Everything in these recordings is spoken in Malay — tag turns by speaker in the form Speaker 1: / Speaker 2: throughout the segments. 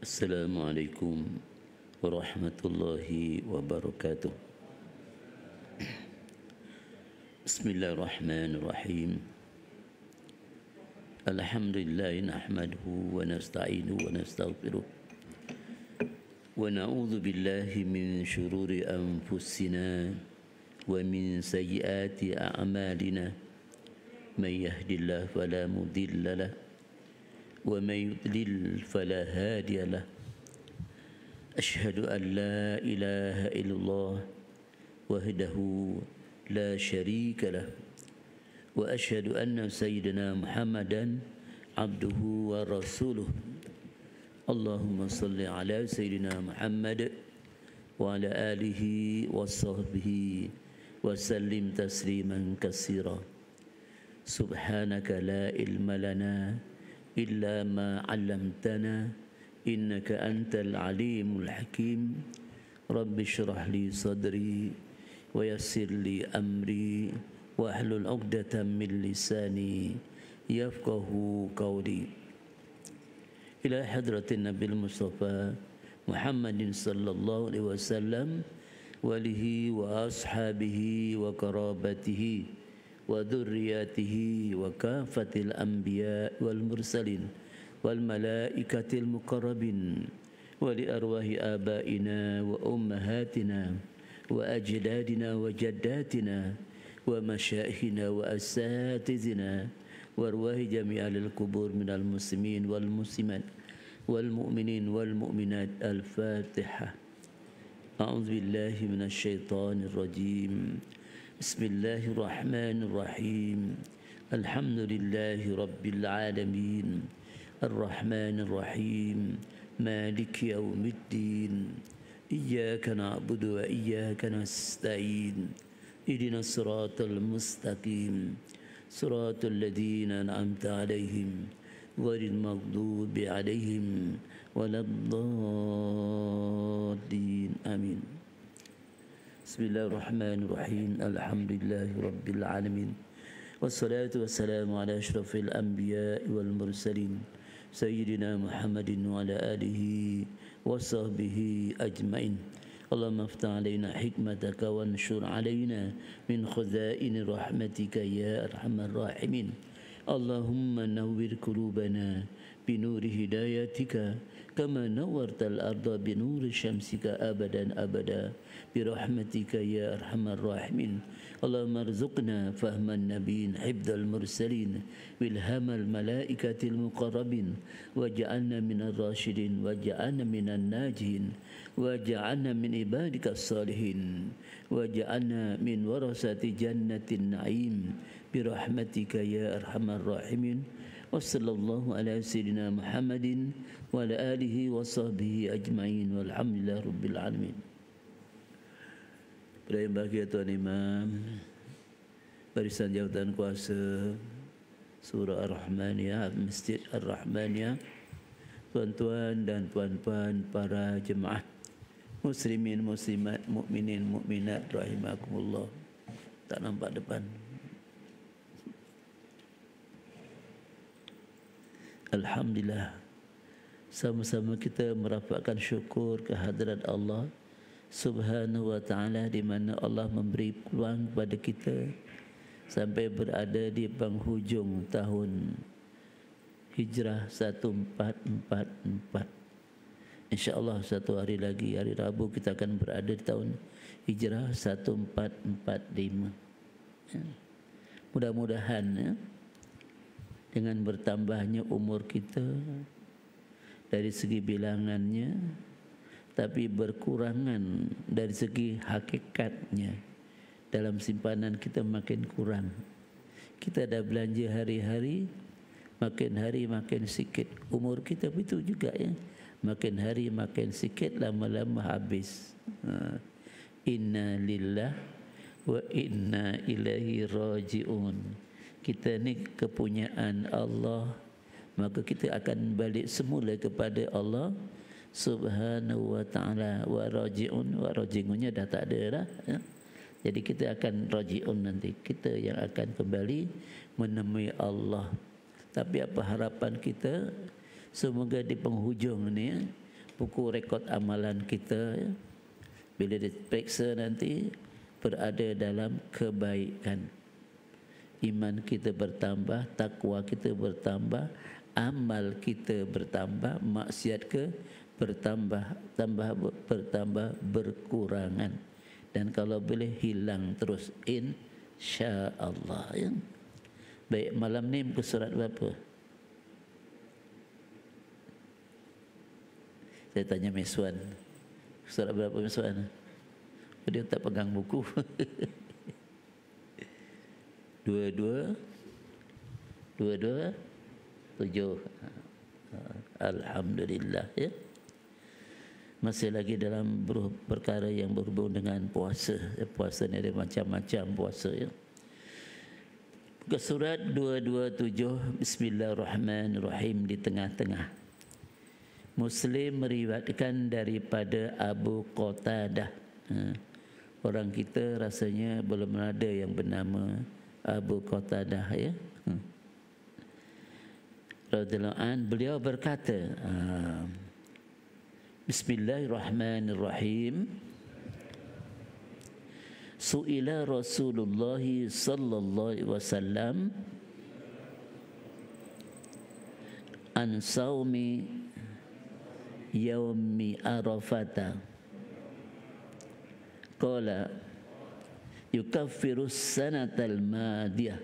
Speaker 1: Assalamualaikum warahmatullahi wabarakatuh. Bismillahirrahmanirrahim. Alhamdulillah nahmaduhu wa nasta'inuhu wa nastaghfiruh wa na'udzu billahi min shururi anfusina wa min sayyiati a'malina. May yahdihillahu fala mudilla lahu wa may yudlil fala hadiya lahu. Ashhadu an la ilaha illallah wahdahu la syarika lahu wa ashhadu anna sayyidina Muhammadan abduhu wa rasuluh. Allahumma salli ala sayyidina Muhammad wa ala alihi wa sahbihi wa sallim tasliman katsira. Subhanaka la ilma lana illa ma 'allamtana innaka antal alimul hakim. Rabbi shrah li sadri wa yassir li amri wahlul 'uqdatam min lisani yafqahu qawli. Ila hadratin Nabil Mustafa Muhammadin sallallahu alaihi wasallam wa alihi wa ashabihi wa qarabatihi wa dhurriyyatihi wa kafatil anbiya wal mursalin wal malaikatil muqarrabin wa li arwahi abaina wa ummahatina wa ajdadina wa jaddatina wa masyayikhina wa asatizina wa arwahi jami'al kubur minal muslimin wal muslimat wal mu'minin wal mu'minat. Al-Fatihah. A'udzu billahi minasy syaithanir rajim. Bismillahirrahmanirrahim. Alhamdulillahi rabbil alamin. Ar-Rahmanir Rahim. Maliki yaumiddin. Iyyaka na'budu wa iyyaka nasta'in. Ihdinas siratal mustaqim. Siratal ladzina an'amta 'alaihim ghairil maghdubi 'alaihim waladdallin. Amin. Bismillahirrahmanirrahim. Alhamdulillahi rabbil alamin. Wassalatu wassalamu ala asyrafil anbiya'i wal mursalin sayyidina Muhammadin wa ala alihi wa sahbihi ajmain. Allahumma aftah alaina hikmataka wa anshur alaina min khuzaini rahmatika ya arhamar rahimin. Allahumma nawwir qulubana binuri hidayatika kama nawwartal arda binuri syamsika abadan abada birahmatika ya arhamar rahimin. Allahumma arzuqna fahman nabiyyin hibdal mursalin wilhamal malaikatil muqarrabin waj'alna minar rasyidin waj'alna minan najihin waj'alna min ibadikas salihin waj'alna min warasati jannatin na'im birahmatika ya arhamar rahimin. Wassallallahu ala sayyidina Muhammadin wa ala alihi wa sahbihi ajma'in walhamdulillahi rabbil alamin. Pada yang bahagia Tuan Imam, barisan jawatan kuasa Surah Ar-Rahmaniyah, Masjid Ar-Rahmaniyah, tuan-tuan dan puan-puan para jemaah muslimin muslimat mukminin mukminat rahimakumullah. Tak nampak depan. Alhamdulillah, sama-sama kita merapatkan syukur kehadrat Allah Subhanahu wa ta'ala, di mana Allah memberi peluang kepada kita sampai berada di penghujung tahun Hijrah 1444. InsyaAllah satu hari lagi, hari Rabu, kita akan berada di tahun Hijrah 1445. Mudah-mudahan dengan bertambahnya umur kita dari segi bilangannya, tapi berkurangan dari segi hakikatnya, dalam simpanan kita makin kurang. Kita dah belanja hari-hari, makin hari makin sikit. Umur kita begitu juga ya, makin hari makin sikit, lama-lama habis. Inna lillah wa inna ilaihi raji'un. Kita ni kepunyaan Allah, maka kita akan balik semula kepada Allah Subhanahu wa ta'ala. Wa raji'unnya dah tak ada dah ya? Jadi kita akan raji'un nanti, kita yang akan kembali menemui Allah. Tapi apa harapan kita? semoga di penghujung ni buku rekod amalan kita bila diperiksa nanti berada dalam kebaikan. Iman kita bertambah, takwa kita bertambah, amal kita bertambah, maksiat ke bertambah berkurangan, dan kalau boleh hilang terus insya-Allah ya. Baik, malam ni muka surat berapa? Saya tanya Miswan, surat berapa Miswan? Dia tak pegang buku. 22 7. Alhamdulillah ya. Masih lagi dalam perkara yang berhubung dengan puasa. Puasa ni ada macam-macam puasa ya. Ke surat 227, Bismillahirrahmanirrahim, di tengah-tengah. Muslim meriwayatkan daripada Abu Qatadah. Orang kita rasanya belum ada yang bernama Abu Qatadah ya. Radhiyallahu an, beliau berkata, Bismillahirrahmanirrahim. Su'ila Rasulullah sallallahu alaihi wasallam an saumi yaumi Arafata. Qala yukaffiru sanatal madiyah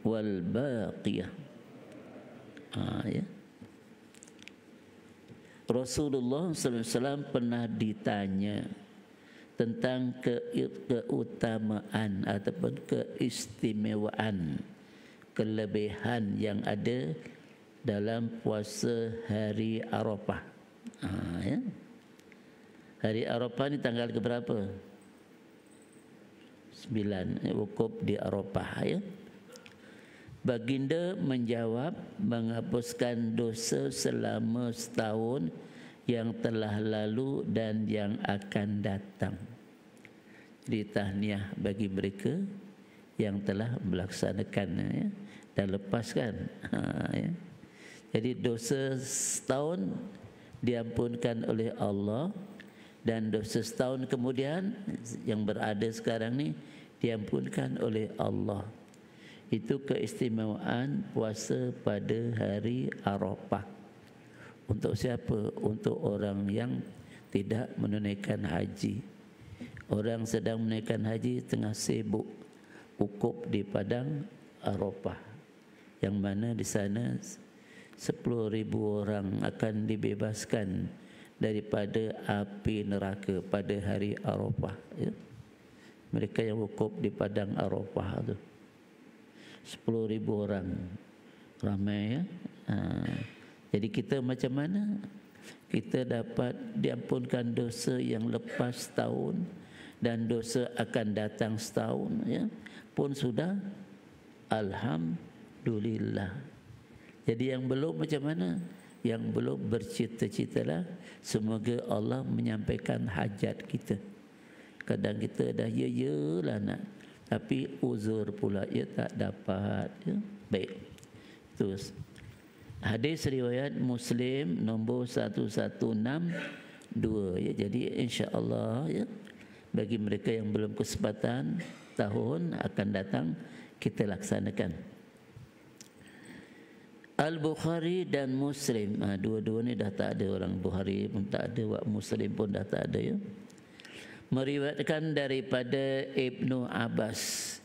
Speaker 1: wal baqiyah. Ya. Rasulullah SAW pernah ditanya tentang keutamaan ataupun keistimewaan, kelebihan yang ada dalam puasa hari Arafah. Ya. Hari Arafah ni tanggal ke berapa? 9, wukuf di Arafah ya. Baginda menjawab, menghapuskan dosa selama setahun yang telah lalu dan yang akan datang. Jadi tahniah bagi mereka yang telah melaksanakannya ya, dan lepaskan. Ya. Jadi dosa setahun diampunkan oleh Allah, dan dosa setahun kemudian yang berada sekarang ni diampunkan oleh Allah. Itu keistimewaan puasa pada hari Arafah. Untuk siapa? Untuk orang yang tidak menunaikan haji. Orang sedang menunaikan haji tengah sibuk wukuf di padang Arafah, yang mana di sana 10,000 orang akan dibebaskan daripada api neraka pada hari Arafah ya. Mereka yang wukuf di padang Arafah tu 10,000 orang, ramai ya. Jadi kita macam mana kita dapat diampunkan dosa yang lepas setahun dan dosa akan datang setahun ya, pun sudah alhamdulillah. Jadi yang belum macam mana? Yang belum bercita-citalah semoga Allah menyampaikan hajat kita. Kadang kita dah ya-yalah nak, tapi uzur pula ia tak dapat ya. Baik, terus hadis riwayat Muslim nombor 1162 ya. Jadi insya-Allah ya, bagi mereka yang belum kesempatan, tahun akan datang kita laksanakan. Al-Bukhari dan Muslim, dua-dua ni dah tak ada. Orang Bukhari pun tak ada, Muslim pun dah tak ada ya. Meriwayatkan daripada Ibnu Abbas.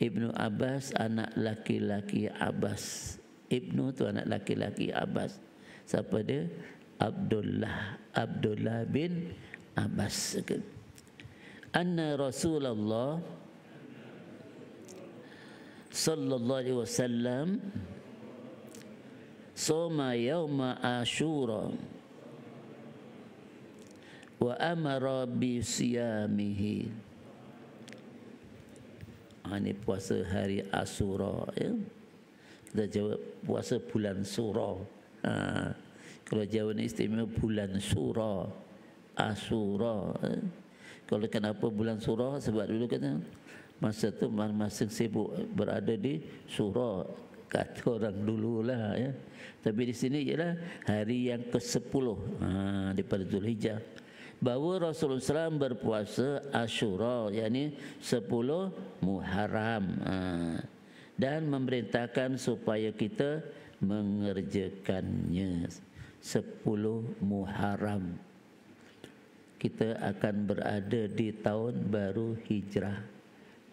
Speaker 1: Ibnu Abbas anak laki-laki Abbas. Ibnu tu anak laki-laki Abbas. Siapa dia? Abdullah bin Abbas. Anna Rasulullah sallallahu alaihi wasallam soma yauma Asyura wa amara bi siyamihi. Ini puasa hari Asyura ya. Kita jawab puasa bulan Syura. Kalau Jawa ni istimewa bulan Syura, Asyura. Kalau kenapa bulan Syura? Sebab dulu kata masa tu masing-masing sibuk berada di Syura, kata orang dululah ya. Tapi di sini ialah hari yang ke-10 daripada Zulhijjah. Bahawa Rasulullah SAW berpuasa Ashura, yakni 10 Muharram. Dan memerintahkan supaya kita mengerjakannya 10 Muharram. Kita akan berada di tahun baru Hijrah,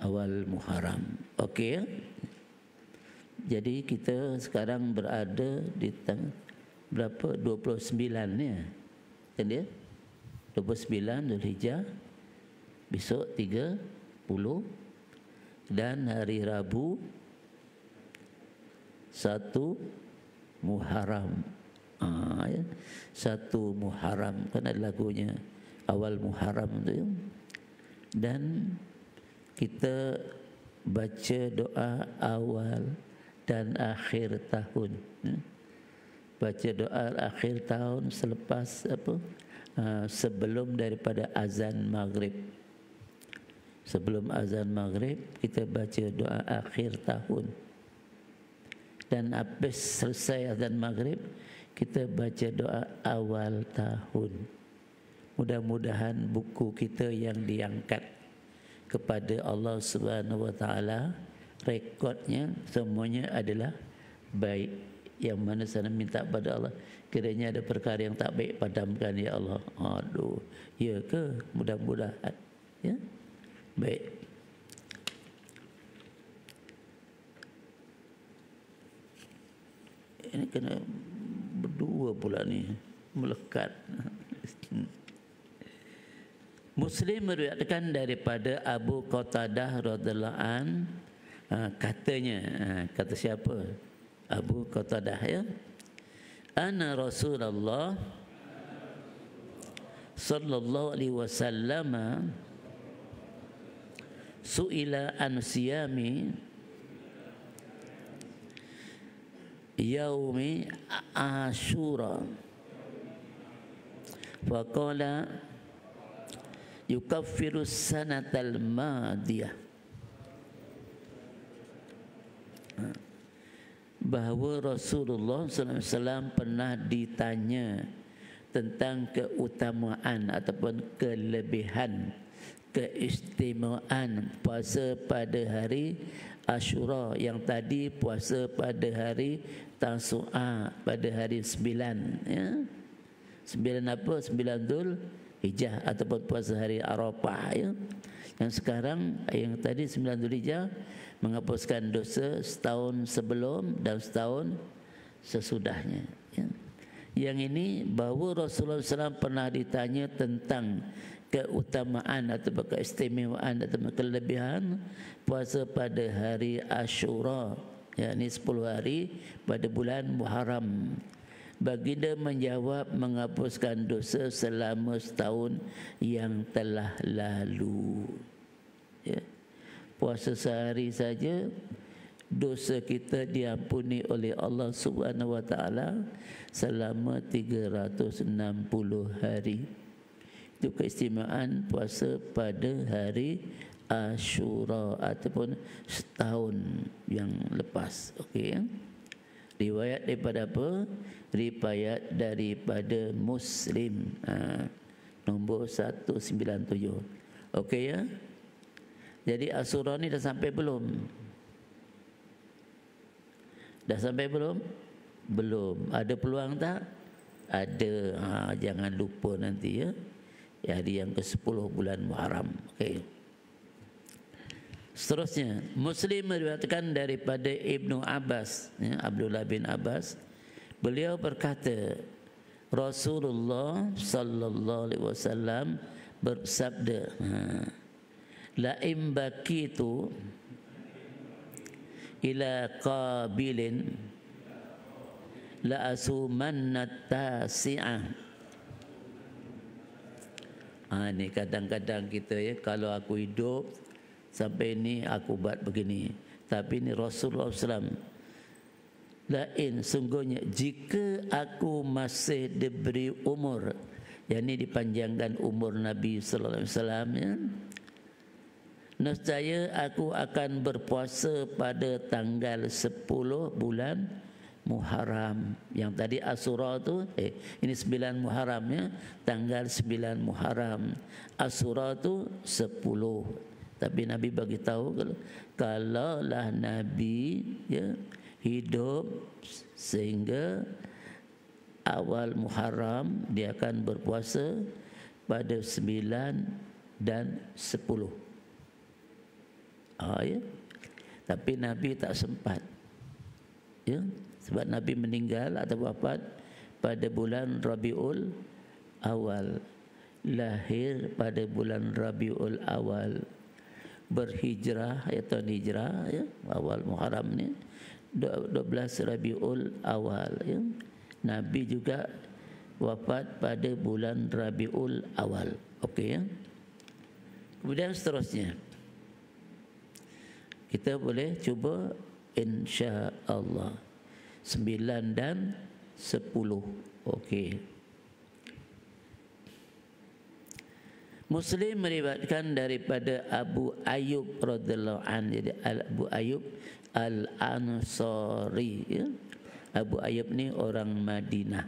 Speaker 1: awal Muharram. Okey ya? Jadi kita sekarang berada di tanggal berapa? 29 ya. Kan dia? 29 Zulhijjah. Besok 30 dan hari Rabu 1 Muharram. Ya. 1 Muharram kan ada lagunya, awal Muharram tu ya. Dan kita baca doa awal dan akhir tahun. Baca doa akhir tahun selepas sebelum daripada azan maghrib. Sebelum azan maghrib kita baca doa akhir tahun. Dan habis selesai azan maghrib kita baca doa awal tahun. Mudah-mudahan buku kita yang diangkat kepada Allah Subhanahu wa taala, rekodnya semuanya adalah baik. Yang mana saya minta pada Allah, kiranya ada perkara yang tak baik padamkan ya Allah. Aduh, ya ke? Mudah-mudahan ya. Baik. Ini kena berdua pula ni, melekat. Muslim meriwayatkan daripada Abu Qatadah radhiyallahu an, katanya, kata siapa? Abu Qatadah ya. Ana Rasulullah sallallahu alaihi wasallam su'ila an siyami yaumi Ashura faqala yukaffiru sanatal madiyah. Bahawa Rasulullah SAW pernah ditanya tentang keutamaan ataupun kelebihan, keistimewaan puasa pada hari Ashura, yang tadi puasa pada hari Tasu'a, pada hari 9 ya. 9 apa? 9 Dzulhijjah ataupun puasa hari Arafah ya. Yang sekarang yang tadi 9 Dzulhijjah menghapuskan dosa setahun sebelum dan setahun sesudahnya ya. Yang ini bahawa Rasulullah SAW pernah ditanya tentang keutamaan atau keistimewaan atau kelebihan puasa pada hari Ashura, yakni 10 hari pada bulan Muharram. Baginda menjawab, menghapuskan dosa selama setahun yang telah lalu ya. Puasa sehari saja dosa kita diampuni oleh Allah Subhanahu wa taala selama 360 hari. Itu keistimewaan puasa pada hari Ashura ataupun setahun yang lepas. Okey ya. Riwayat daripada apa? Riwayat daripada Muslim. Nombor 197. Okey ya. Jadi Ashura ni dah sampai belum? Dah sampai belum? Belum. Ada peluang tak? Ada. Jangan lupa nanti ya. Hari yang ke-10 bulan Muharram. Okey. Seterusnya, Muslim meriwayatkan daripada Ibnu Abbas, ya, Abdullah bin Abbas. Beliau berkata, Rasulullah sallallahu alaihi wasallam bersabda, la imbakitu ila qabilin la asumanna tasi'ah. Ni kadang-kadang kita ya, kalau aku hidup sampai ni aku buat begini. Tapi ni Rasulullah SAW, lain sungguhnya jika aku masih diberi umur, yang ni dipanjangkan umur Nabi sallallahu alaihi wasallam ya, nescaya aku akan berpuasa pada tanggal 10 bulan Muharram. Yang tadi Asyura tu ini 9 Muharramnya, tanggal 9 Muharram. Asyura tu 10. Tapi Nabi bagi tahu kalaulah Nabi hidup sehingga awal Muharram, dia akan berpuasa pada 9 dan 10. Tapi Nabi tak sempat. Sebab Nabi meninggal atau wafat pada bulan Rabiul Awal, lahir pada bulan Rabiul Awal, berhijrah tahun hijrah awal Muharram ni 12 Rabiul Awal. Nabi juga wafat pada bulan Rabiul Awal. Okey. Kemudian seterusnya kita boleh cuba insya-Allah 9 dan 10. Okey. Muslim meriwayatkan daripada Abu Ayyub radhiyallahu anhu, jadi Abu Ayyub Al-Ansari. Abu Ayyub ni orang Madinah.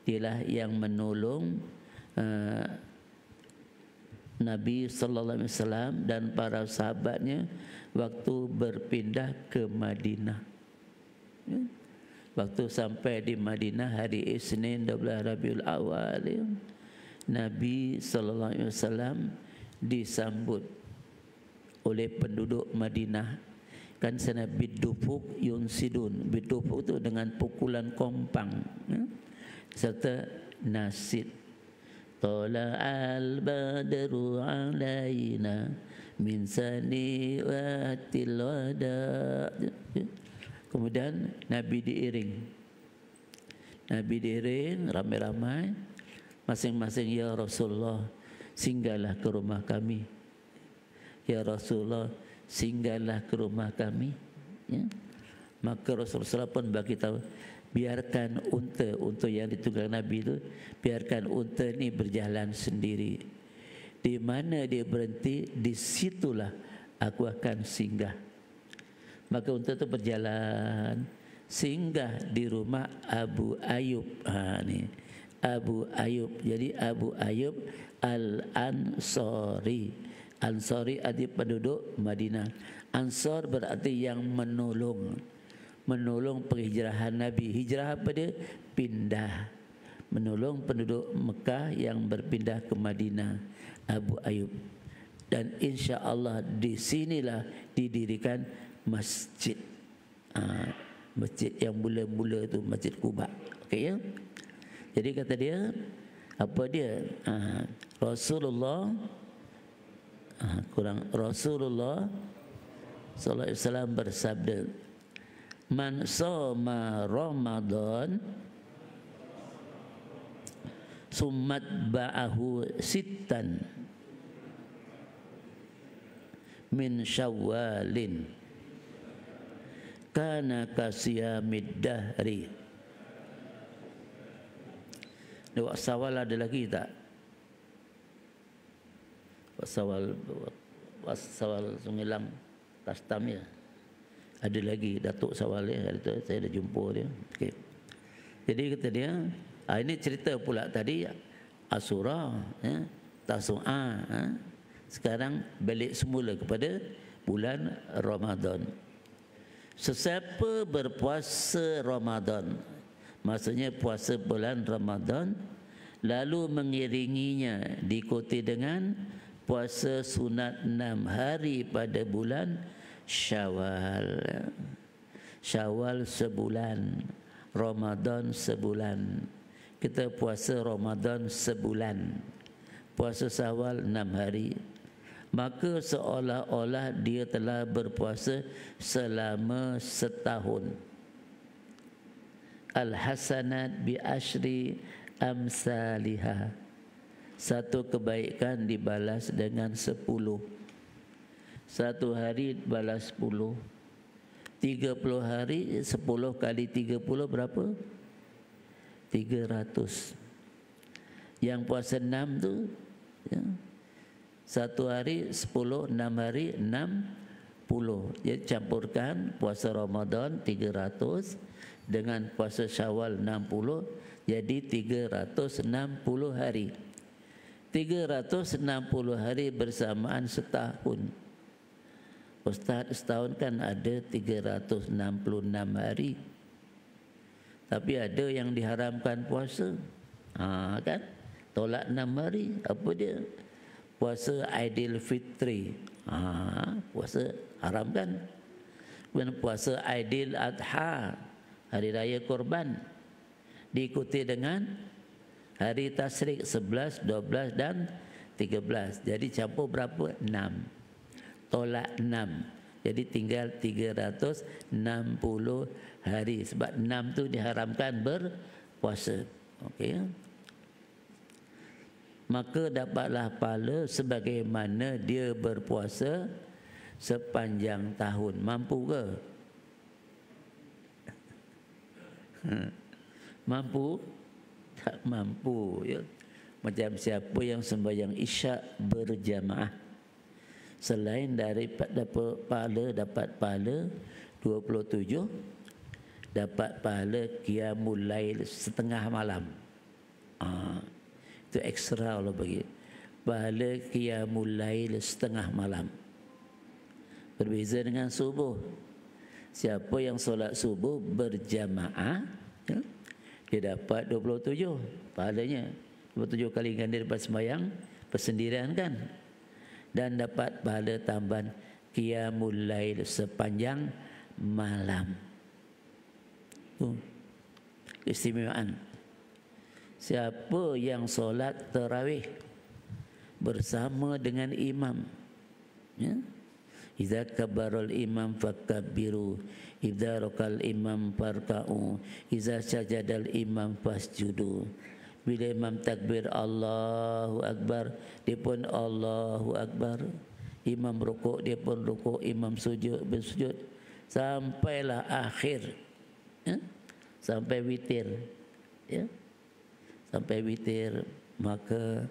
Speaker 1: Dialah yang menolong Nabi sallallahu alaihi wasallam dan para sahabatnya waktu berpindah ke Madinah. Waktu sampai di Madinah hari Isnin 12 Rabiul Awal, Nabi sallallahu alaihi wasallam disambut oleh penduduk Madinah. Kan sana bidufuk yunsidun. Bidufuk itu dengan pukulan kompang serta nasid. Tala'al badru alaina min saniwatil wada. Kemudian Nabi diiring ramai-ramai, masing-masing, ya Rasulullah singgahlah ke rumah kami, ya Rasulullah singgahlah ke rumah kami. Maka Rasulullah pun bagi tahu, biarkan unta yang ditunggang Nabi itu, biarkan unta ni berjalan sendiri. Di mana dia berhenti, di situlah aku akan singgah. Maka unta itu berjalan singgah di rumah Abu Ayyub. Ni Abu Ayyub. Jadi Abu Ayyub Al-Ansari. Ansari arti penduduk Madinah. Ansar berarti yang menolong. Menolong penghijrahan Nabi. Hijrah apa dia? Pindah. Menolong penduduk Mekah yang berpindah ke Madinah. Abu Ayyub. Dan insya-Allah di sinilah didirikan masjid. Masjid yang mula-mula tu Masjid Quba. Okey ya. Jadi kata dia, apa dia? Rasulullah Rasulullah sallallahu alaihi wasallam bersabda, man shoma Ramadan summat ba'ahu sittan min Syawalin kana kasiyamid dahri. Dua sawal ada lagi tak? Sawal Sungai Lang Tastam ya. Ada lagi Datuk Sawal ya, saya dah jumpa dia. Okey. Jadi kata dia, ini cerita pula tadi Asyura ya, Tasu'a. Sekarang balik semula kepada bulan Ramadan. Sesiapa berpuasa Ramadan, maksudnya puasa bulan Ramadan, lalu mengiringinya diikuti dengan puasa sunat 6 hari pada bulan Syawal. Syawal sebulan, Ramadan sebulan. Kita puasa Ramadan sebulan, puasa Syawal 6 hari. Maka seolah-olah dia telah berpuasa selama setahun. Al-hasanat bi asyri amsalihah. Satu kebaikan dibalas dengan 10. Satu hari balas 10. 30 hari 10 kali 30 berapa? 300. Yang puasa 6 tu ya, 1 hari 10, 6 hari 60. Jadi campurkan puasa Ramadan 300 dengan puasa Syawal 60, jadi 360 hari. 360 hari bersamaan setahun. Ustaz, setahun kan ada 366 hari. Tapi ada yang diharamkan puasa. Kan? Tolak 6 hari. Apa dia? Puasa Aidilfitri. Puasa haram kan? Kemudian puasa Aidil Adha, hari raya korban, diikuti dengan hari tasyrik 11, 12 dan 13. Jadi campur berapa? 6. Tolak 6. Jadi tinggal 360 hari. Sebab 6 tu diharamkan berpuasa. Okey. Maka dapatlah pahala sebagaimana dia berpuasa sepanjang tahun. Mampu ke? Mampu? Tak mampu, ya. Macam siapa yang sembahyang isyak berjamaah, selain daripada pahala, dapat pahala 27, dapat pahala qiyamul lail setengah malam. Itu ekstra Allah bagi. Pahala qiyamul lail setengah malam. Berbeza dengan subuh. Siapa yang solat subuh berjamaah, ya, dia dapat 27 pahalanya. 27 kali ganda daripada sembahyang persendirian kan. Dan dapat pahala tambahan qiyamul lail sepanjang malam. Keistimewaan. Siapa yang solat tarawih bersama dengan imam, ya, idza kabbarul imam fakabbiru, idza raqal imam farka'u, idza sajadal imam fasjudu. Bila imam takbir Allahu Akbar, dia pun Allahu Akbar. Imam rukuk, dia pun rukuk. Imam sujud, bersujud. Sampailah akhir, ya? Sampai witir, ya? Sampai witir, maka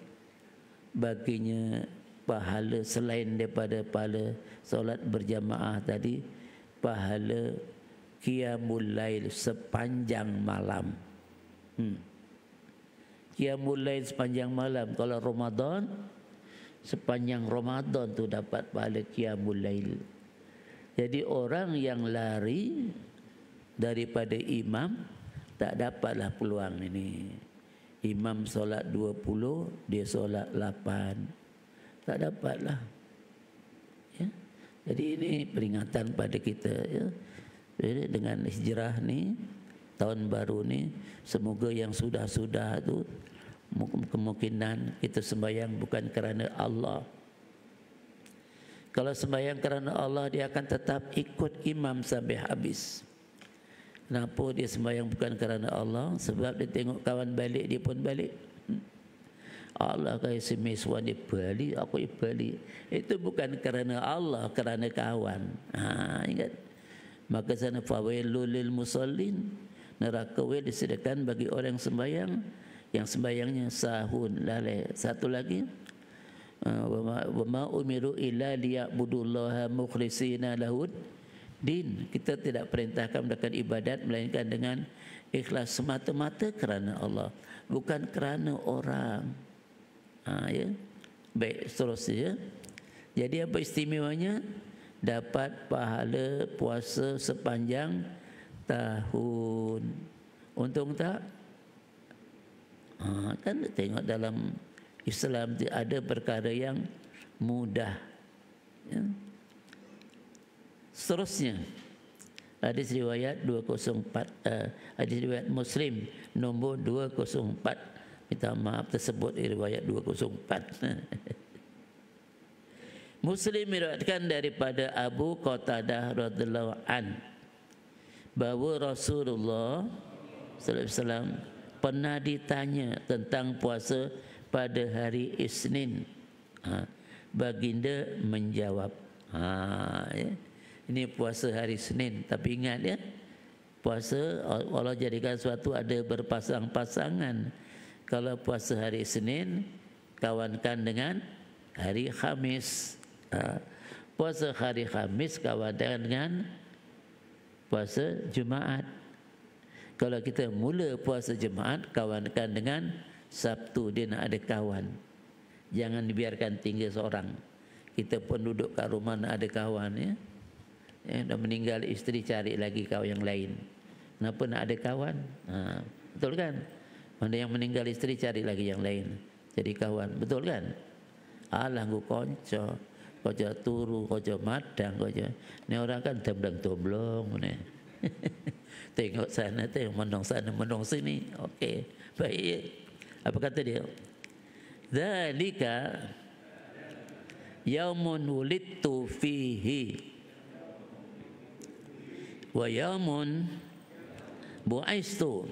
Speaker 1: baginya pahala selain daripada pahala solat berjamaah tadi, pahala qiyamul lail sepanjang malam. Qiyamul lail sepanjang malam. Kalau Ramadan, sepanjang Ramadan tu dapat pahala qiyamul lail. Jadi orang yang lari daripada imam tak dapatlah peluang ini. Imam solat 20, dia solat 8. Tak dapatlah. Ya. Jadi ini peringatan pada kita, ya. Jadi dengan hijrah ni, tahun baru ni, semoga yang sudah-sudah tu kemungkinan kita sembahyang bukan kerana Allah. Kalau sembahyang kerana Allah, dia akan tetap ikut imam sampai habis. Kenapa dia sembahyang bukan kerana Allah? Sebab dia tengok kawan balik, dia pun balik. Allah kaya semiswan dia balik, aku balik. Itu bukan kerana Allah, kerana kawan. Ingat. Maka sana fawailul lil musallin, neraka wil disediakan bagi orang sembahyang yang sembahyangnya sahun lalai. Satu lagi, wa ma umiru illa liya'budullaha mukhlishina lahud din. Kita tidak perintahkan melakukan ibadat melainkan dengan ikhlas semata-mata kerana Allah, bukan kerana orang. Ya. Baik, seterusnya. Jadi apa istimewanya? Dapat pahala puasa sepanjang tahun. Untung tak? Kan tengok dalam Islam ada perkara yang mudah, ya. Seterusnya, hadis riwayat 204, hadis riwayat Muslim nombor 204. Minta maaf tersebut riwayat 204. Muslim meriwayatkan daripada Abu Qatadah radhiyallahu an bahawa Rasulullah sallallahu alaihi wasallam pernah ditanya tentang puasa pada hari Isnin. Baginda menjawab, ya. Ini puasa hari Senin. Tapi ingat, ya, puasa Allah jadikan suatu ada berpasang-pasangan. Kalau puasa hari Senin, kawankan dengan hari Khamis. Puasa hari Khamis kawan dengan puasa Jumaat. Kalau kita mula puasa Jumaat, kawankan dengan Sabtu, dia nak ada kawan. Jangan dibiarkan tinggal seorang. Kita pun duduk kat rumah nak ada kawan, ya. Dah meninggal isteri, cari lagi kawan yang lain. Kenapa nak ada kawan? Betul kan? Mana yang meninggal isteri, cari lagi yang lain. Jadi kawan, betul kan? Alah gu konco, konco turu, konco madang, konco. Ni orang kan tomblong-tomblong ni. Tengok sana, tengok menong sana, menong sini. Okey, baik. Apa kata dia? Dzalika yaumun wulidtu fihi wa yaumun bu'istu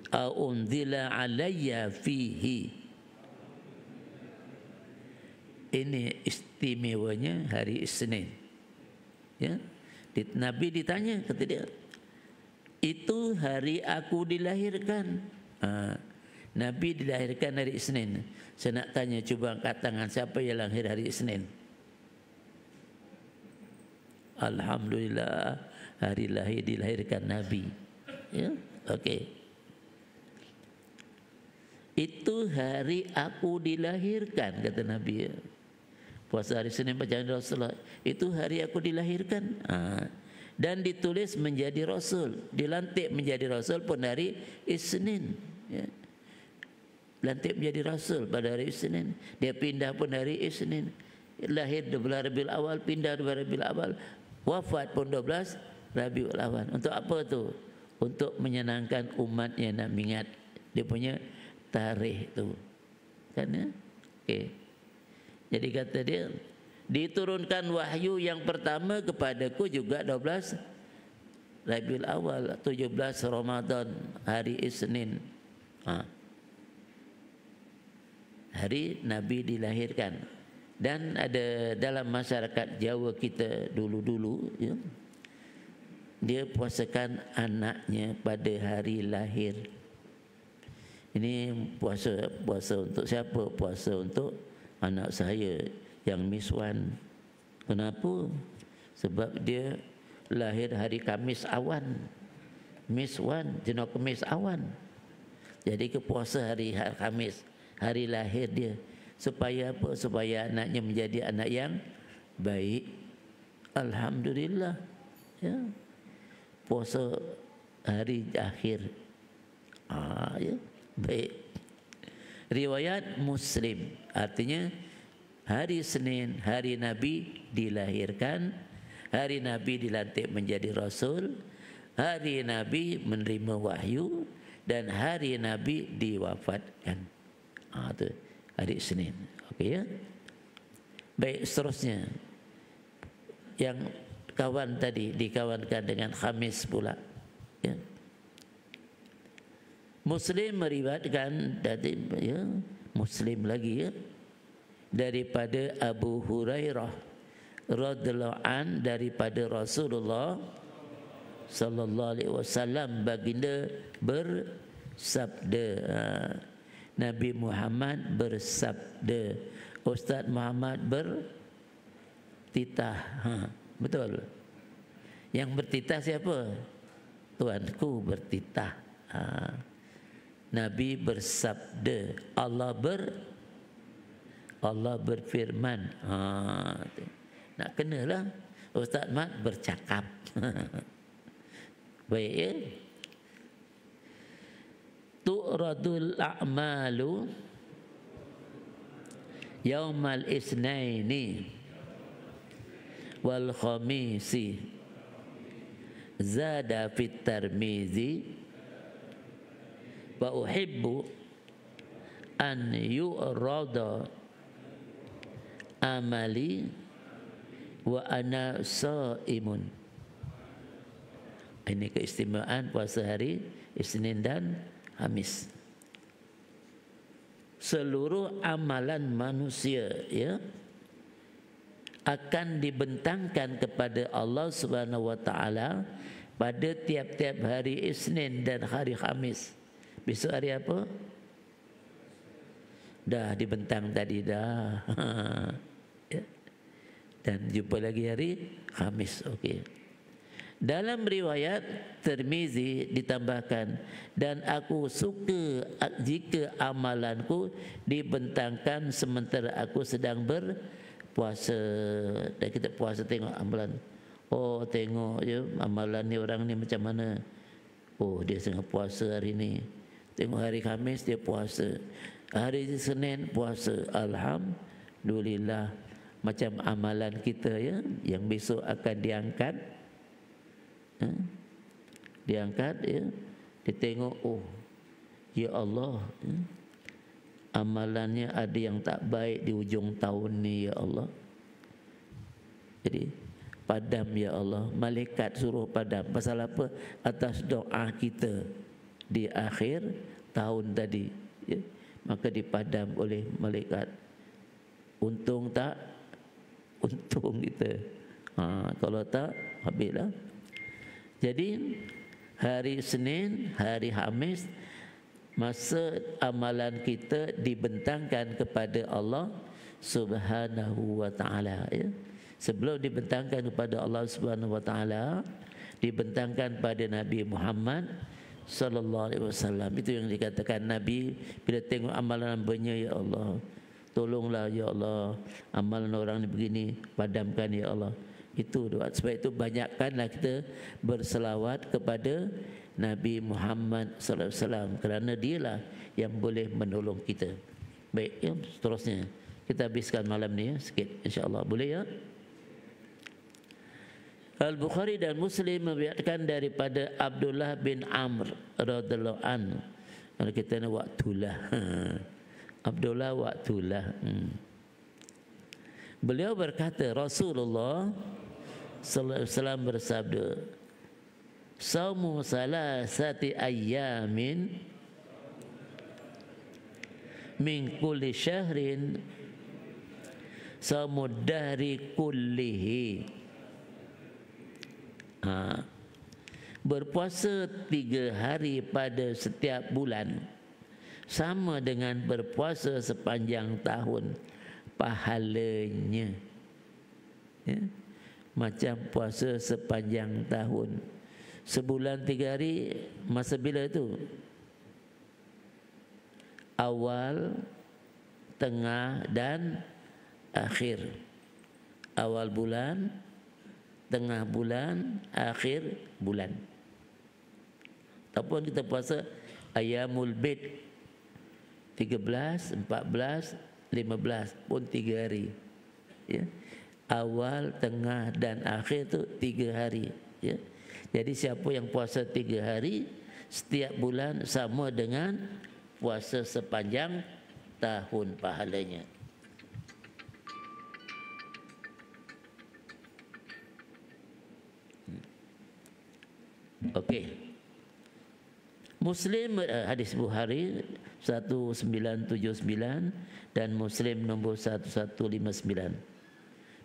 Speaker 1: au unzila alayya fihi. Ini istimewanya hari Isnin. Ya. Nabi ditanya, kata dia, itu hari aku dilahirkan. Nabi dilahirkan hari Isnin. Saya nak tanya, cuba angkat tangan, siapa yang lahir hari Isnin? Alhamdulillah, hari lahir dilahirkan Nabi. Ya, okey. Itu hari aku dilahirkan, kata Nabi. Puasa hari Senin bacaan Rasulullah. Itu hari aku dilahirkan. Dan ditulis menjadi Rasul. Dilantik menjadi Rasul pun hari Isnin. Ya. Lantik menjadi Rasul pada hari Isnin. Dia pindah pun hari Isnin. Lahir 12 Rabiul Awal, pindah 12 Rabiul Awal. Wafat pun 12 Rabiul Awal. Untuk apa tu? Untuk menyenangkan umat yang nak ingat dia punya tarikh tu. Kan ya? Okey. Jadi kata dia, diturunkan wahyu yang pertama kepadaku juga 12 Rabiul Awal, 17 Ramadan, hari Isnin. Hari Nabi dilahirkan. Dan ada dalam masyarakat Jawa kita dulu-dulu, ya, dia puasakan anaknya pada hari lahir. Ini puasa untuk siapa? Puasa untuk anak saya yang Miss Wan. Kenapa? Sebab dia lahir hari Khamis awan. Miss Wan, jenis Khamis awan. Jadi ke puasa hari Khamis, hari lahir dia. Supaya apa? Supaya anaknya menjadi anak yang baik. Alhamdulillah. Ya. Puasa hari akhir. Ya. Baik. Riwayat Muslim, artinya hari Senin, hari Nabi dilahirkan, hari Nabi dilantik menjadi Rasul, hari Nabi menerima wahyu, dan hari Nabi diwafatkan. Itu hari Senin. Okey ya. Baik, seterusnya yang kawan tadi dikawankan dengan Khamis pula. Ya. Muslim meriwayatkan dari, ya, Muslim lagi, ya, daripada Abu Hurairah radhiyallahu an, daripada Rasulullah sallallahu alaihi wasallam, baginda bersabda. Nabi Muhammad bersabda. Ustaz Muhammad bertitah. Betul. Yang bertitah siapa? Tuanku bertitah. Nabi bersabda. Allah berfirman. Nak kenalah. Ustaz Mat bercakap. Baik, ya. Tu'radul a'malu yaumal isnaini wal khamisi zada fit Tirmizi wa uhibbu an yu'rada amali wa ana shaimun. Ini keistimewaan puasa hari Isnin dan Khamis. Seluruh amalan manusia, ya, akan dibentangkan kepada Allah Subhanahu wa taala pada tiap-tiap hari Isnin dan hari Khamis. Besok hari apa? dah dibentang tadi dah. Ya. Dan jumpa lagi hari Khamis. Okey. Dalam riwayat Tirmizi ditambahkan, dan aku suka jika amalanku dibentangkan sementara aku sedang berpuasa. Dan kita puasa tengok amalan. Oh, tengok je amalan ni, orang ni macam mana. Oh, dia sedang puasa hari ni. Tengok hari Khamis dia puasa, hari Senin puasa. Alhamdulillah. Macam amalan kita ya, yang besok akan diangkat. Diangkat ya, dia tengok, oh ya Allah, amalannya ada yang tak baik di ujung tahun ni ya Allah. Jadi padam ya Allah, malaikat suruh padam. Pasal apa? Atas doa kita di akhir tahun tadi ya, maka dipadam oleh malaikat. Untung tak? Untung kita. Kalau tak, habislah. Jadi hari Senin, hari Khamis, masa amalan kita dibentangkan kepada Allah Subhanahu wa taala ya. Sebelum dibentangkan kepada Allah Subhanahu wa taala, dibentangkan pada Nabi Muhammad sallallahu alaihi wasallam. Itu yang dikatakan Nabi bila tengok amalan hamba-Nya, ya Allah, tolonglah ya Allah, amalan orang ni begini, padamkan ya Allah. Itu doa. Sebab itu banyakkanlah kita berselawat kepada Nabi Muhammad sallallahu alaihi wasallam, kerana dialah yang boleh menolong kita. Baik ya, seterusnya kita habiskan malam ni ya, sikit insya-Allah. Boleh ya? Al-Bukhari dan Muslim meriwayatkan daripada Abdullah bin Amr radhiyallahu anhu. Kalau kita nak waktulah. Abdullah waktulah. Beliau berkata, Rasulullah sallallahu alaihi wasallam bersabda, "Saumu salasati ayyamin min kulli syahrin saumu dahri kullihi." Berpuasa 3 hari pada setiap bulan sama dengan berpuasa sepanjang tahun pahalanya ya? Macam puasa sepanjang tahun. Sebulan 3 hari, masa bila itu? Awal, tengah dan akhir. Awal bulan, tengah bulan, akhir bulan. Ataupun kita puasa Ayyamul Bid 13, 14, 15 pun 3 hari ya. Awal, tengah dan akhir tu 3 hari ya. Jadi siapa yang puasa 3 hari setiap bulan sama dengan puasa sepanjang tahun pahalanya. Okey. Muslim hadis Bukhari 1979 dan Muslim nombor 1159.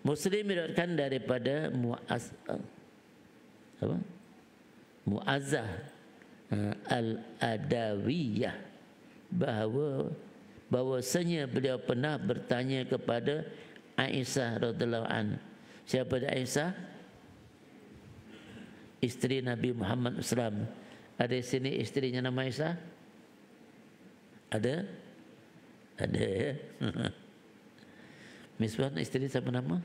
Speaker 1: Muslim meriwayatkan daripada Muazzah Al-Adawiyah bahawasanya beliau pernah bertanya kepada Aisyah radhiyallahu anha. Siapa dia Aisyah? Isteri Nabi Muhammad SAW. Ada di sini isterinya nama Aisyah? Ada? Ada ya. Misbah isteri siapa nama?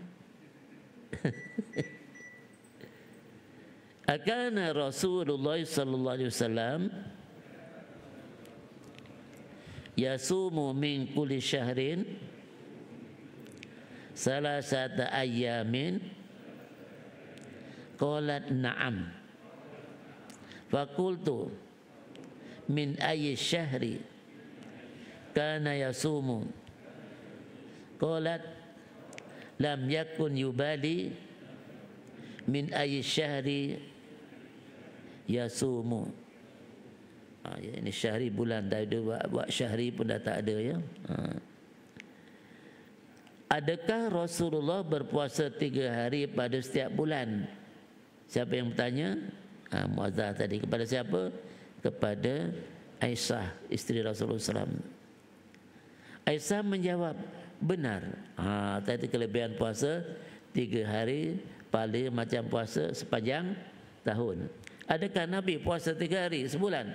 Speaker 1: Akana Rasulullah sallallahu alaihi wasallam yasumu min kulli syahrin salasata ayyamin. Qalat na'am. Faqultu min ayyi syahri kana yasumu. Qalat lam yakun yubali min ayyi syahri yasumu. Ya, ini syahri bulan, dah ada buat syahri pun dah tak ada ya. Adakah Rasulullah berpuasa 3 hari pada setiap bulan? Siapa yang bertanya? Muazzah tadi. Kepada siapa? Kepada Aisyah, isteri Rasulullah SAW. Aisyah menjawab, benar. Tadi kelebihan puasa 3 hari pahala macam puasa sepanjang tahun. Adakah Nabi puasa 3 hari sebulan?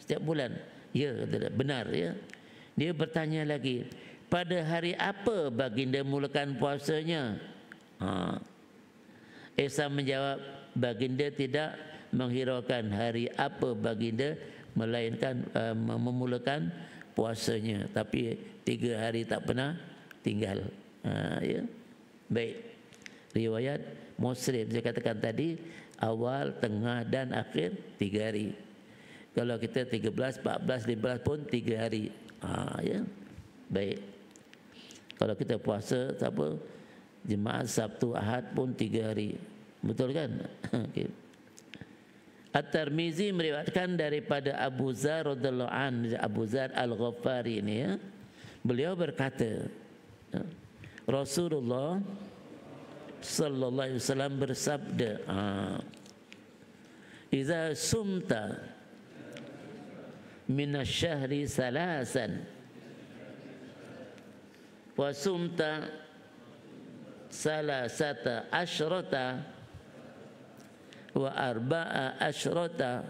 Speaker 1: Setiap bulan? Ya, benar ya. Dia bertanya lagi, pada hari apa baginda mulakan puasanya? Aisyah menjawab, baginda tidak menghiraukan hari apa baginda melainkan memulakan puasanya, tapi 3 hari tak pernah tinggal. Ya. Baik. Riwayat Muslim saya katakan tadi, awal, tengah dan akhir 3 hari. Kalau kita 13, 14, 15 pun 3 hari. Ya. Baik. Kalau kita puasa apa? Jumaat, Sabtu, Ahad pun 3 hari. Betul kan? Okay. At-Tirmizi meriwayatkan daripada Abu Dzar radhiyallahu anhu, Abu Dzar Al-Ghafari ini ya. Beliau berkata, Rasulullah sallallahu alaihi wasallam bersabda, "Idza sumta minasyahri salasan wa sumta salasata asyrata wa arba'a asyrata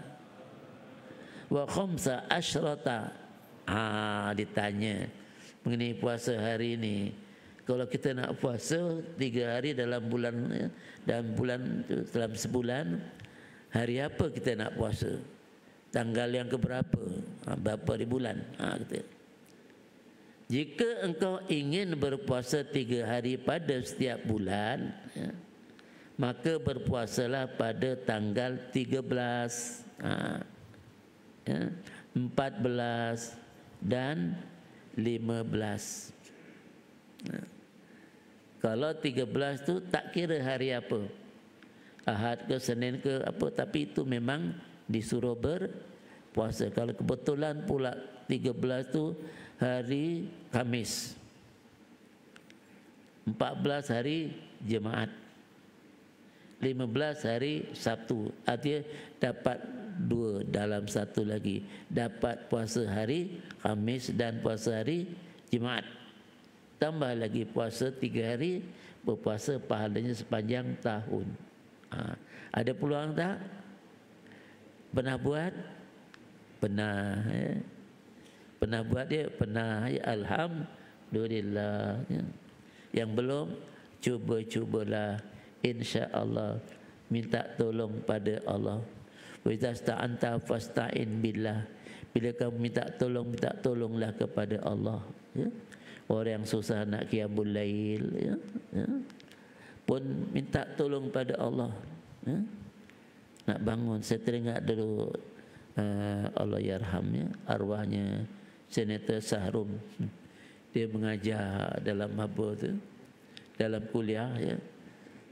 Speaker 1: wa khamsa asyrata." Ditanya mengenai puasa hari ini. Kalau kita nak puasa 3 hari dalam bulan, dalam sebulan, hari apa kita nak puasa? Tanggal yang keberapa? Berapa di bulan? Kita. Jika engkau ingin berpuasa 3 hari pada setiap bulan, maka berpuasalah pada tanggal 13, 14 dan 15. Kalau 13 tu tak kira hari apa, Ahad ke Senin ke apa, tapi itu memang disuruh berpuasa. Kalau kebetulan pula 13 tu hari Khamis, 14 hari Jumaat, 15 hari Sabtu, artinya dapat 2 dalam 1 lagi, dapat puasa hari Khamis dan puasa hari Jumaat. Tambah lagi puasa 3 hari, berpuasa pahalanya sepanjang tahun. Ada peluang tak? Pernah buat? Pernah. Pernah buat dia? Pernah. Ya, alhamdulillah. Yang belum, cubalah. InsyaAllah. Minta tolong pada Allah. Wa idza sta'anta fasta'in billah. Bila kamu minta tolonglah kepada Allah. Ya. Orang yang susah nak qiyamul lail, ya, pun minta tolong pada Allah. Ya. Nak bangun, saya teringat dulu Allah yarhamnya, arwahnya Senator Sahrum. Dia mengajar dalam apa tu, dalam kuliah ya.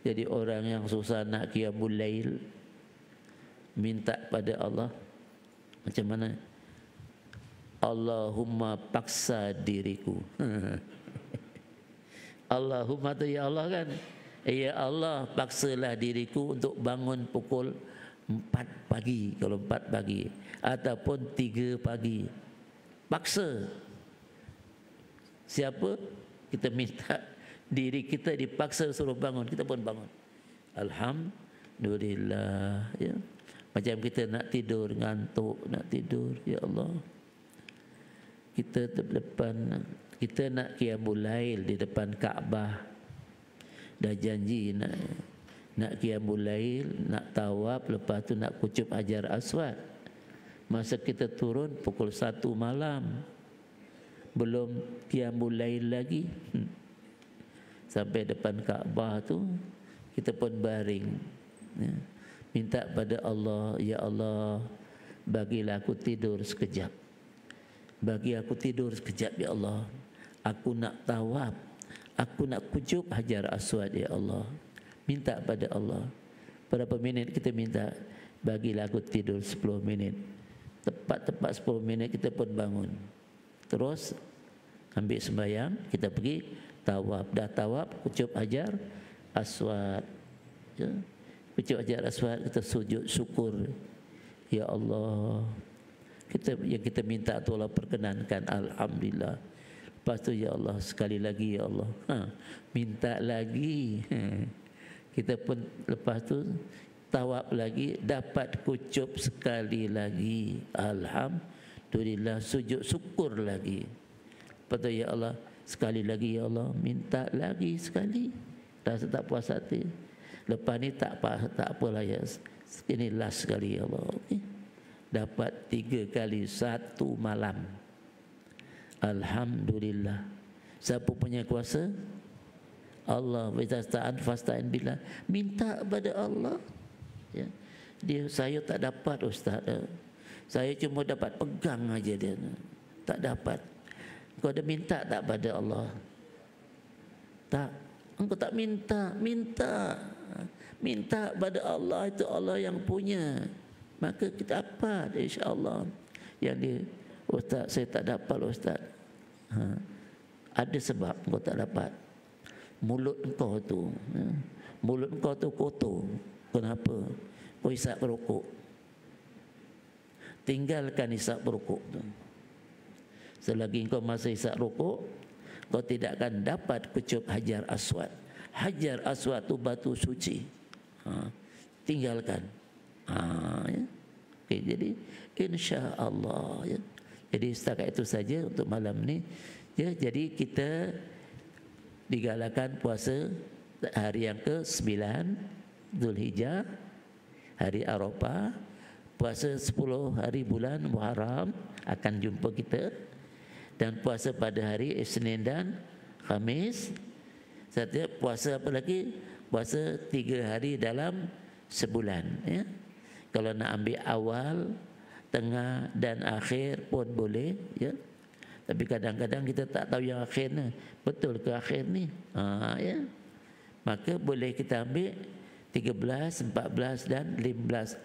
Speaker 1: Jadi orang yang susah nak qiyamul lail, minta pada Allah macam mana? Allahumma paksa diriku. Allahumma tu ya Allah kan. Ya Allah, paksalah diriku untuk bangun pukul 4 pagi, kalau 4 pagi, ataupun 3 pagi. Paksa. Siapa? Kita minta diri kita dipaksa suruh bangun, kita pun bangun. Alhamdulillah ya. Macam kita nak tidur, ngantuk, nak tidur, ya Allah. Kita nak qiyamul lail di depan Kaabah. Dah janji nak qiyamul lail, nak tawaf, lepas tu nak kucup Hajar Aswad. Masa kita turun pukul 1 malam, belum qiyamul lail lagi. Sampai depan Kaabah tu kita pun baring. Ya. Minta pada Allah, ya Allah, bagilah aku tidur sekejap. Bagi aku tidur sekejap ya Allah. Aku nak tawaf, aku nak kucup Hajar Aswad ya Allah. Minta pada Allah. Berapa minit kita minta? Bagilah aku tidur 10 minit. Tepat 10 minit kita pun bangun. Terus ambil sembahyang, kita pergi tawaf. Dah tawaf, kucup Hajar Aswad. Ya. Kucup Hajar Aswad, kita sujud syukur. Ya Allah, yang kita minta tu Allah perkenankan, alhamdulillah. Lepas tu ya Allah sekali lagi ya Allah. Minta lagi. Kita pun lepas tu tawab lagi, dapat kucup sekali lagi. Alhamdulillah, sujud syukur lagi. Lepas tu ya Allah sekali lagi ya Allah, minta lagi sekali. Rasa tak puas hati. Lepas ni tak apalah ya. Ini last sekali ya Allah. Okay. Dapat 3 kali 1 malam. Alhamdulillah. Siapa punya kuasa? Allah. Fasta'in billah. Minta pada Allah. Ya. Saya tak dapat Ustaz. Saya cuma dapat pegang aja dia. Tak dapat. Kau ada minta tak pada Allah? Tak. Engkau tak minta. Minta pada Allah. Itu Allah yang punya. Maka kita dapat insya-Allah. Yang dia, Ustaz saya tak dapat Ustaz. Ada sebab kau tak dapat. Mulut kau tu, mulut kau tu kotor. Kenapa? Kau isap rokok. Tinggalkan isap rokok tu. Selagi kau masih isap rokok, kau tidak akan dapat kecup Hajar Aswad. Hajar Aswad tu batu suci. Tinggalkan. Ya. Okay, jadi insya-Allah ya. Jadi setakat itu saja untuk malam ni. Ya, jadi kita digalakkan puasa hari yang ke-9 Zulhijjah, hari Arafah, puasa 10 hari bulan Muharram akan jumpa kita, dan puasa pada hari Isnin dan Khamis. Setiap puasa apa lagi? Puasa 3 hari dalam sebulan ya. Kalau nak ambil awal, tengah dan akhir pun boleh ya. Tapi kadang-kadang kita tak tahu yang akhir ni betul ke akhir ni. Ya. Maka boleh kita ambil 13, 14 dan 15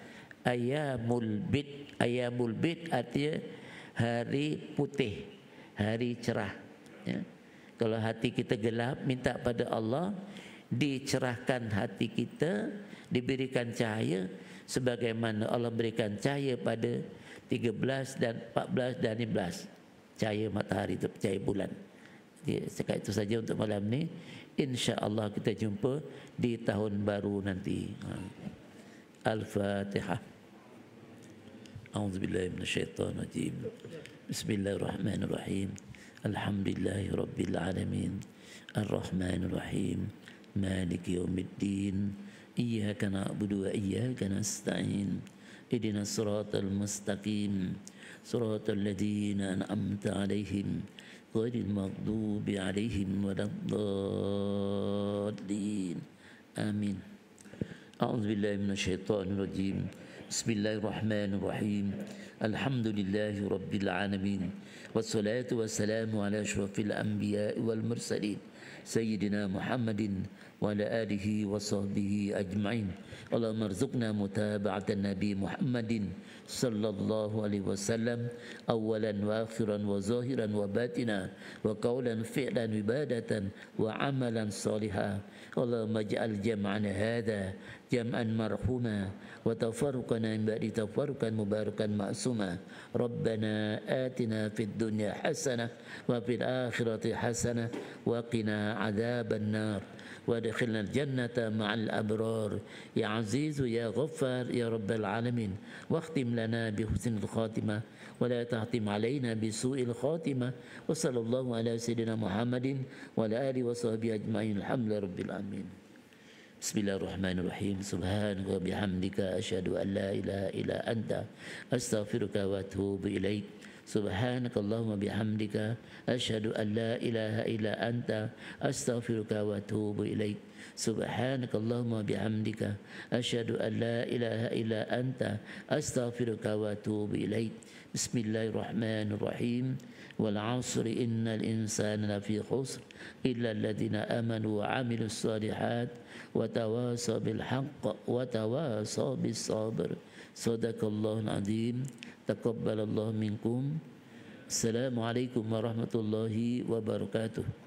Speaker 1: Ayyamul Bid. Ayyamul Bid artinya hari putih, hari cerah ya. Kalau hati kita gelap, minta pada Allah dicerahkan hati kita, diberikan cahaya sebagaimana Allah berikan cahaya pada 13 dan 14 dan 15. Cahaya matahari itu, cahaya bulan. Jadi setakat itu saja untuk malam ni. Insya-Allah kita jumpa di tahun baru nanti. Al-Fatihah. A'udzubillahi minasyaitonir rajim. Bismillahirrahmanirrahim. Alhamdulillahirabbil alamin. Arrahmanir rahim. Maliki yaumiddin. Iyyaka na'budu wa iyyaka nasta'in. Ihdinas siratal mustaqim. Siratal ladzina an'amta 'alaihim ghairil maghdubi 'alaihim waladdallin. Amin. A'udzubillahi minasyaitonir rajim. Bismillahirrahmanirrahim. Alhamdulillahi rabbil alamin. Wassalatu wassalamu ala asyrafil anbiya'i wal mursalin sayyidina Muhammadin wa ala alihi wa sahbihi ajma'in. Allahumma arzuqna mutaba'atan Nabi Muhammadin sallallahu alaihi wasallam awalan wa akhiran wa zahiran wa batina wa qawlan fi'lan ibadatan wa amalan salihah. Allahumma ij'al jam'ana hadha jam'an marhuma wa tafarruqana min ba'di tafarruqan mubarakan ma'suma. Rabbana atina fid dunya hasanah wa fil akhirati hasanah wa qina adzaban nar. وادخلنا الجنة مع الأبرار يا عزيز يا غفار يا رب العالمين. واختم لنا بحسن الخاتمة ولا تختم علينا بسوء الخاتمة. وصلى الله على سيدنا محمد وعلى آله وصحبه أجمعين. الحمد لله رب العالمين. بسم الله الرحمن الرحيم. سبحانك وبحمدك أشهد أن لا إله إلا أنت أستغفرك وأتوب إليك. سبحانك اللهم بحمدك أشهد أن لا إله إلا أنت أستغفرك وأتوب إليك. سبحانك اللهم بحمدك أشهد أن لا إله إلا أنت أستغفرك وأتوب إليك. بسم الله الرحمن الرحيم. والعصر إن الإنسان لفي خسر إلا الذين آمنوا وعملوا الصالحات وتواصوا بالحق وتواصوا بالصبر. صدق الله العظيم. تقبل الله منكم. Assalamualaikum warahmatullahi wabarakatuh.